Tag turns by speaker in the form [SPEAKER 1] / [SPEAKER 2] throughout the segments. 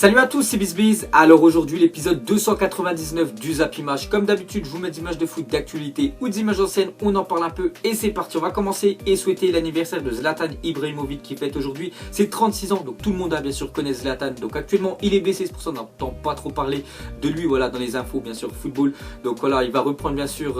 [SPEAKER 1] Salut à tous, c'est BizBiz. Alors aujourd'hui l'épisode 299 du Zap Image. Comme d'habitude je vous mets des images de foot, d'actualité ou des images anciennes, on en parle un peu et c'est parti. On va commencer et souhaiter l'anniversaire de Zlatan Ibrahimovic qui fête aujourd'hui ses 36 ans. Donc tout le monde a bien sûr connaît Zlatan. Donc actuellement il est blessé, c'est pour ça qu'on n'entend pas trop parler de lui voilà, dans les infos bien sûr football. Donc voilà, il va reprendre bien sûr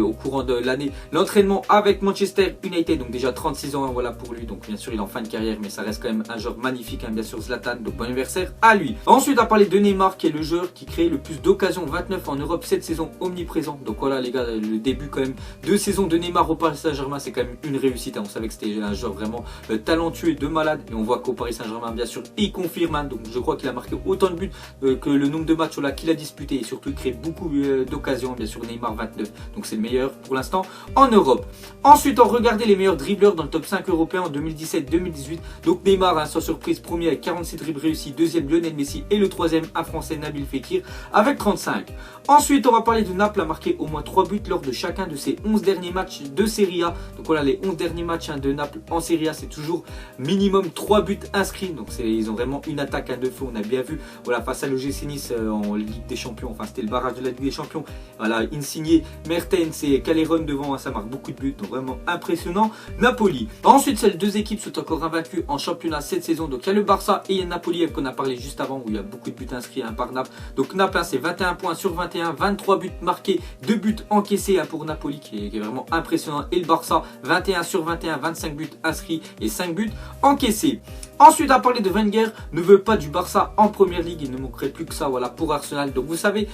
[SPEAKER 1] au courant de l'année l'entraînement avec Manchester United. Donc déjà 36 ans voilà pour lui. Donc bien sûr il est en fin de carrière mais ça reste quand même un joueur magnifique bien sûr Zlatan. Donc bon anniversaire à lui. Ensuite, on va parler de Neymar qui est le joueur qui crée le plus d'occasions, 29 en Europe cette saison, omniprésent. Donc voilà les gars, le début quand même de saison de Neymar au Paris Saint-Germain, c'est quand même une réussite. On savait que c'était un joueur vraiment talentueux et de malade. Et on voit qu'au Paris Saint-Germain, bien sûr, il confirme. Donc je crois qu'il a marqué autant de buts que le nombre de matchs qu'il a disputé. Et surtout, il crée beaucoup d'occasions, bien sûr, Neymar 29. Donc c'est le meilleur pour l'instant en Europe. Ensuite, on regardait les meilleurs dribbleurs dans le top 5 européen en 2017-2018. Donc Neymar, sans surprise, premier avec 46 dribbles réussis, deuxième Lionel Messi et le troisième un français Nabil Fekir avec 35. Ensuite on va parler de Naples a marqué au moins 3 buts lors de chacun de ses 11 derniers matchs de Serie A. Donc voilà les 11 derniers matchs de Naples en Serie A, c'est toujours minimum 3 buts inscrits. Donc ils ont vraiment une attaque de feu, on a bien vu voilà, face à l'OGC Nice en Ligue des Champions, enfin c'était le barrage de la Ligue des Champions. Voilà, Insigne, Mertens et Callejon devant, ça marque beaucoup de buts, donc vraiment impressionnant Napoli. Ensuite ces deux équipes sont encore invaincues en championnat cette saison. Donc il y a le Barça et il y a Napoli qu'on a parlé juste avant où il y a beaucoup de buts inscrits par Naples. Donc Naples c'est 21 points sur 21, 23 buts marqués, 2 buts encaissés pour Napoli qui est vraiment impressionnant. Et le Barça 21 sur 21, 25 buts inscrits et 5 buts encaissés. Ensuite à parler de Wenger, ne veut pas du Barça en première ligue, il ne manquerait plus que ça voilà, pour Arsenal. Donc vous savez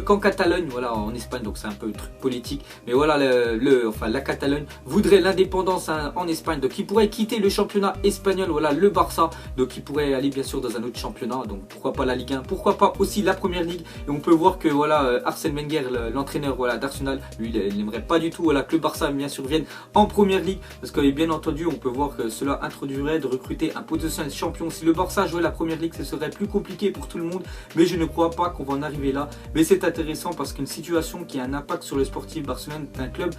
[SPEAKER 1] qu'en Catalogne, voilà en Espagne, donc c'est un peu le truc politique, mais voilà la Catalogne voudrait l'indépendance en Espagne, donc il pourrait quitter le championnat espagnol, voilà le Barça, donc il pourrait aller bien sûr dans un autre championnat, donc pourquoi pas la Ligue 1, pourquoi pas aussi la première ligue. Et on peut voir que voilà Arsène Wenger, l'entraîneur voilà, d'Arsenal, lui il n'aimerait pas du tout voilà, que le Barça bien sûr vienne en première ligue, parce que bien entendu on peut voir que cela introduirait de recruter un potentiel champion. Si le Barça jouait la première ligue, ce serait plus compliqué pour tout le monde, mais je ne crois pas qu'on va en arriver là. Mais c'est intéressant parce qu'une situation qui a un impact sur le sportif, Barcelone est un club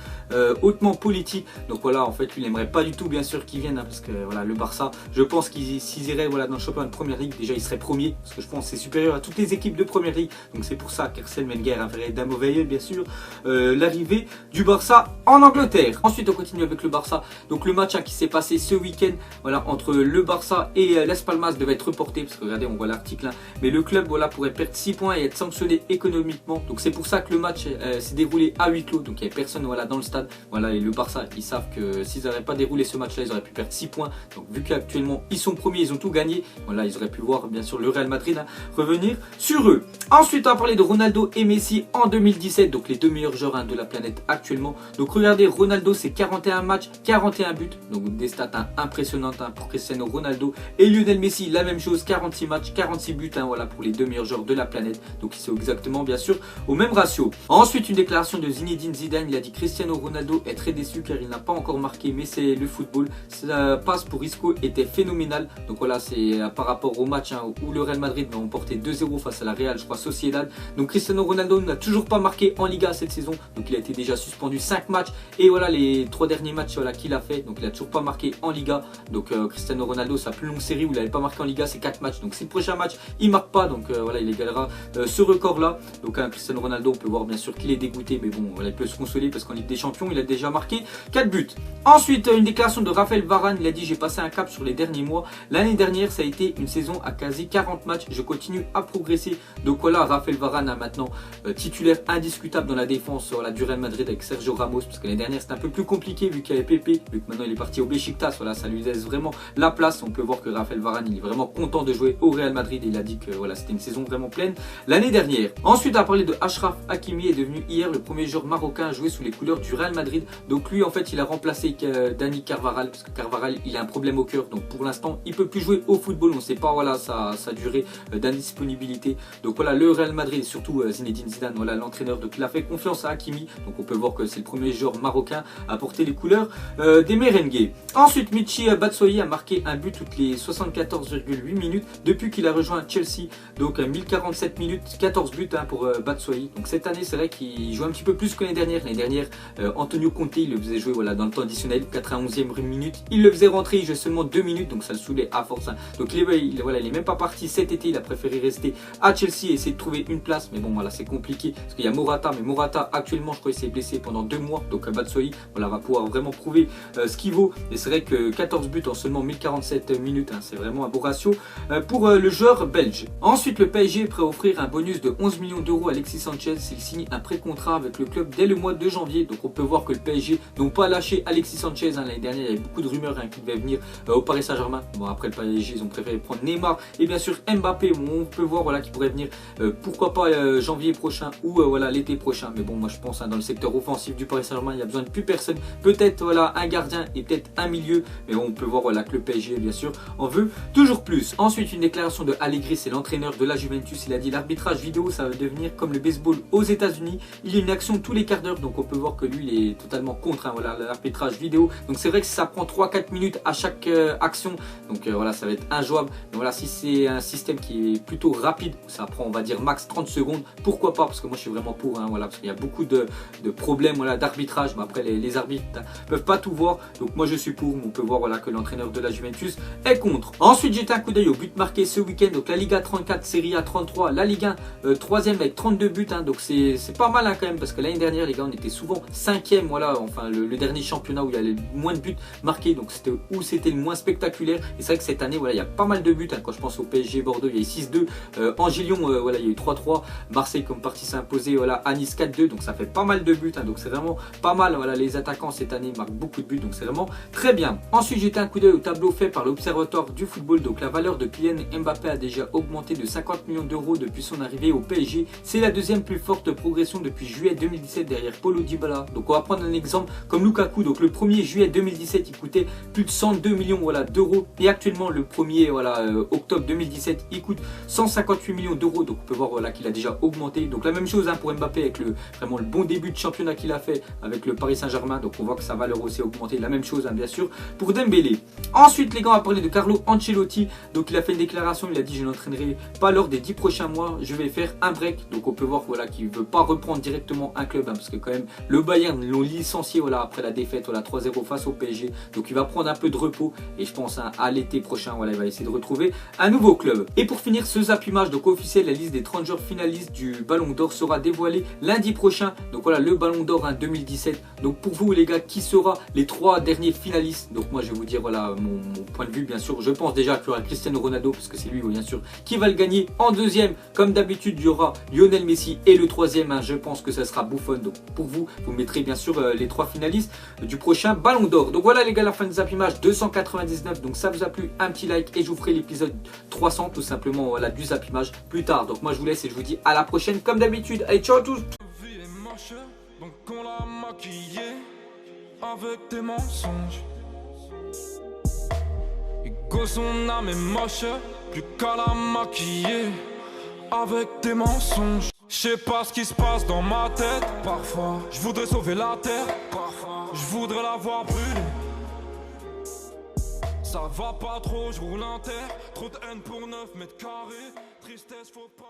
[SPEAKER 1] hautement politique. Donc voilà, en fait, lui, il n'aimerait pas du tout, bien sûr, qu'ils viennent, parce que voilà, le Barça, je pense qu'ils s'ils iraient voilà, dans le championnat de première ligue, déjà, il serait premier, parce que je pense que c'est supérieur à toutes les équipes de première ligue. Donc c'est pour ça qu'Arsène Wenger a fait d'un mauvais œil, bien sûr, l'arrivée du Barça en Angleterre. Ensuite, on continue avec le Barça. Donc le match qui s'est passé ce week-end, voilà, entre le Barça et Las Palmas devait être reporté parce que regardez on voit l'article mais le club voilà pourrait perdre 6 points et être sanctionné économiquement. Donc c'est pour ça que le match s'est déroulé à huis clos, donc il n'y avait personne voilà, dans le stade voilà, et le Barça ils savent que s'ils n'auraient pas déroulé ce match là ils auraient pu perdre 6 points. Donc vu qu'actuellement ils sont premiers, ils ont tout gagné, voilà, ils auraient pu voir bien sûr le Real Madrid revenir sur eux. Ensuite on va parler de Ronaldo et Messi en 2017, donc les deux meilleurs joueurs de la planète actuellement. Donc regardez, Ronaldo c'est 41 matchs, 41 buts, donc des stats impressionnantes pour Cristiano Ronaldo. Et Lionel Messi, la même chose, 46 matchs, 46 buts, voilà, pour les deux meilleurs joueurs de la planète. Donc ils sont exactement, bien sûr, au même ratio. Ensuite, une déclaration de Zinedine Zidane, il a dit Cristiano Ronaldo est très déçu car il n'a pas encore marqué, mais c'est le football. Sa passe pour Isco était phénoménale. Donc voilà, c'est par rapport au match où le Real Madrid va emporter 2-0 face à la Real, je crois, Sociedad. Donc Cristiano Ronaldo n'a toujours pas marqué en Liga cette saison. Donc il a été déjà suspendu 5 matchs. Et voilà les 3 derniers matchs voilà, qu'il a fait. Donc il a toujours pas marqué en Liga. Donc Cristiano Ronaldo, sa plus longue série où il n'avait pas marqué en Liga, c'est 4 matchs. Donc si le prochain match il marque pas, donc voilà, il égalera ce record là. Donc Cristiano Ronaldo, on peut voir bien sûr qu'il est dégoûté, mais bon voilà, il peut se consoler parce qu'en Ligue des Champions il a déjà marqué 4 buts. Ensuite une déclaration de Raphaël Varane, il a dit j'ai passé un cap sur les derniers mois, l'année dernière ça a été une saison à quasi 40 matchs, je continue à progresser. Donc voilà, Raphaël Varane a maintenant titulaire indiscutable dans la défense voilà, du Real Madrid avec Sergio Ramos, parce que l'année dernière c'était un peu plus compliqué vu qu'il y avait Pepe, vu que maintenant il est parti au Beşiktaş, voilà, ça lui laisse vraiment la place. On peut voir que Raphaël Varane il est vraiment content de jouer au Real Madrid et il a dit que voilà, c'était une saison vraiment pleine l'année dernière. Ensuite on a parlé de Achraf Hakimi, est devenu hier le premier joueur marocain à jouer sous les couleurs du Real Madrid. Donc lui en fait il a remplacé Dani Carvajal, parce que Carvajal il a un problème au cœur, donc pour l'instant il peut plus jouer au football, on ne sait pas voilà sa durée d'indisponibilité. Donc voilà le Real Madrid et surtout Zinedine Zidane, voilà l'entraîneur, donc il a fait confiance à Hakimi. Donc on peut voir que c'est le premier joueur marocain à porter les couleurs des merengues. Ensuite Michy Batshuayi a marqué un but toutes les 74,8 minutes depuis qu'il a rejoint Chelsea. Donc 1047 minutes, 14 buts pour Batshuayi. Donc cette année c'est vrai qu'il joue un petit peu plus que l'année dernière. L'année dernière Antonio Conte il le faisait jouer voilà, dans le temps additionnel exceptionnel. 91e minute, il le faisait rentrer, il jouait seulement 2 minutes, donc ça le saoulait à force. Hein. Donc il est même pas parti cet été, il a préféré rester à Chelsea et essayer de trouver une place. Mais bon, voilà, c'est compliqué parce qu'il y a Morata, mais Morata actuellement, je crois qu'il s'est blessé pendant 2 mois. Donc Batshuayi, voilà, va pouvoir vraiment prouver ce qu'il vaut. Et c'est vrai que 14 buts en seulement 1047 minutes, hein, c'est vraiment un beau ratio pour le joueur belge. Ensuite, le PSG est prêt à offrir un bonus de 11 millions d'euros à Alexis Sanchez s'il signe un pré-contrat avec le club dès le mois de janvier. Donc on peut voir que le PSG n'ont pas lâché Alexis Sanchez. Hein. L'année dernière, il y avait beaucoup de rumeurs qu'il devait venir au Paris Saint-Germain. Bon, après le PSG, ils ont préféré prendre Neymar et bien sûr Mbappé. Bon, on peut voir voilà, qu'il pourrait venir pourquoi pas janvier prochain ou voilà, l'été prochain. Mais bon, moi je pense dans le secteur offensif du Paris Saint-Germain, il n'y a besoin de plus personne. Peut-être voilà, un gardien et peut-être un milieu. Mais bon, on peut voir voilà, que le PSG, bien sûr, en veut toujours plus. Ensuite, une déclaration de Allegri, c'est l'entraîneur de la Juventus. Il a dit l'arbitrage vidéo, ça va devenir comme le baseball aux États-Unis. Il y a une action tous les quarts d'heure. Donc on peut voir que lui, il est totalement contre voilà, l'arbitrage vidéo. Donc c'est vrai que ça prend 3-4 minutes à chaque action. Donc voilà, ça va être injouable. Mais voilà, si c'est un système qui est plutôt rapide, ça prend, on va dire, max 30 secondes. Pourquoi pas? Parce que moi, je suis vraiment pour. Hein, voilà, parce qu'il y a beaucoup de problèmes voilà, d'arbitrage. Mais après, les arbitres ne peuvent pas tout voir. Donc moi, je suis pour. On peut voir voilà, que l'entraîneur de la Juventus est contre. Ensuite, j'ai un coup d'œil au but marqué ce week-end. Donc la Liga 34, Serie A 33. La Ligue 1, 3e avec 32 buts. Hein, donc c'est pas mal hein, quand même. Parce que l'année dernière, les gars, on était souvent 5e. Voilà, enfin, le dernier championnat où il y a le moins de buts marqués. Donc c'était où c'était le moins spectaculaire. Et c'est vrai que cette année, voilà, il y a pas mal de buts. Hein, quand je pense au PSG Bordeaux, il y a eu 6-2. Angers-Lyon, voilà, il y a eu 3-3. Marseille, comme partie s'imposer, voilà, à Nice 4-2. Donc ça fait pas mal de buts. Hein, donc c'est vraiment pas mal. Voilà, les attaquants cette année marquent beaucoup de buts. Donc c'est vraiment très bien. Ensuite, j'ai un coup d'œil au tableau fait par l'Observatoire du football. Donc la valeur de Kylian Mbappé a déjà augmenté de 50 millions d'euros depuis son arrivée au PSG. C'est la deuxième plus forte progression depuis juillet 2017 derrière Paulo Dybala. Donc on va prendre un exemple comme Lukaku. Donc le 1er juillet 2017, il coûtait plus de 102 millions voilà, d'euros. Et actuellement, le 1er voilà, octobre 2017, il coûte 158 millions d'euros. Donc on peut voir voilà, qu'il a déjà augmenté. Donc la même chose hein, pour Mbappé avec vraiment le bon début de championnat qu'il a fait avec le Paris Saint-Germain. Donc on voit que sa valeur aussi a augmenté. La même chose hein, bien sûr pour Dembélé. Ensuite les gars, on va parler de Carlo Ancelotti. Donc il a fait une déclaration, il a dit je n'entraînerai pas lors des 10 prochains mois, je vais faire un break. Donc on peut voir voilà, qu'il ne veut pas reprendre directement un club hein, parce que quand même le Bayern l'ont licencié voilà, après la défaite voilà, 3-0 face au PSG. Donc il va prendre un peu de repos et je pense hein, à l'été prochain voilà, il va essayer de retrouver un nouveau club. Et pour finir ce zappimage donc officiel, la liste des 30 joueurs finalistes du Ballon d'Or sera dévoilée lundi prochain. Donc voilà le Ballon d'Or hein, 2017. Donc pour vous les gars, qui sera les 3 derniers finalistes? Donc moi je vais vous dire voilà mon point de vue bien sûr. Je pense déjà qu'il y aura Cristiano Ronaldo parce que c'est lui bien sûr qui va le gagner. En deuxième comme d'habitude il y aura Lionel Messi et le troisième hein, je pense que ça sera Buffon. Donc pour vous, vous mettrez bien sûr les 3 finalistes du prochain Ballon d'Or. Donc voilà les gars, la fin de Zappimage 299. Donc ça vous a plu, un petit like et je vous ferai l'épisode 300 tout simplement voilà, du Zappimage plus tard. Donc moi je vous laisse et je vous dis à la prochaine comme d'habitude. Allez ciao à tous.
[SPEAKER 2] Donc on l'a maquillé avec des mensonges. Et son âme est moche, plus qu'à la maquiller avec des mensonges. Je sais pas ce qui se passe dans ma tête. Parfois, je voudrais sauver la terre. Parfois, je voudrais la voir brûler. Ça va pas trop, je roule en terre. Trop de haine pour 9 mètres carrés. Tristesse, faut pas.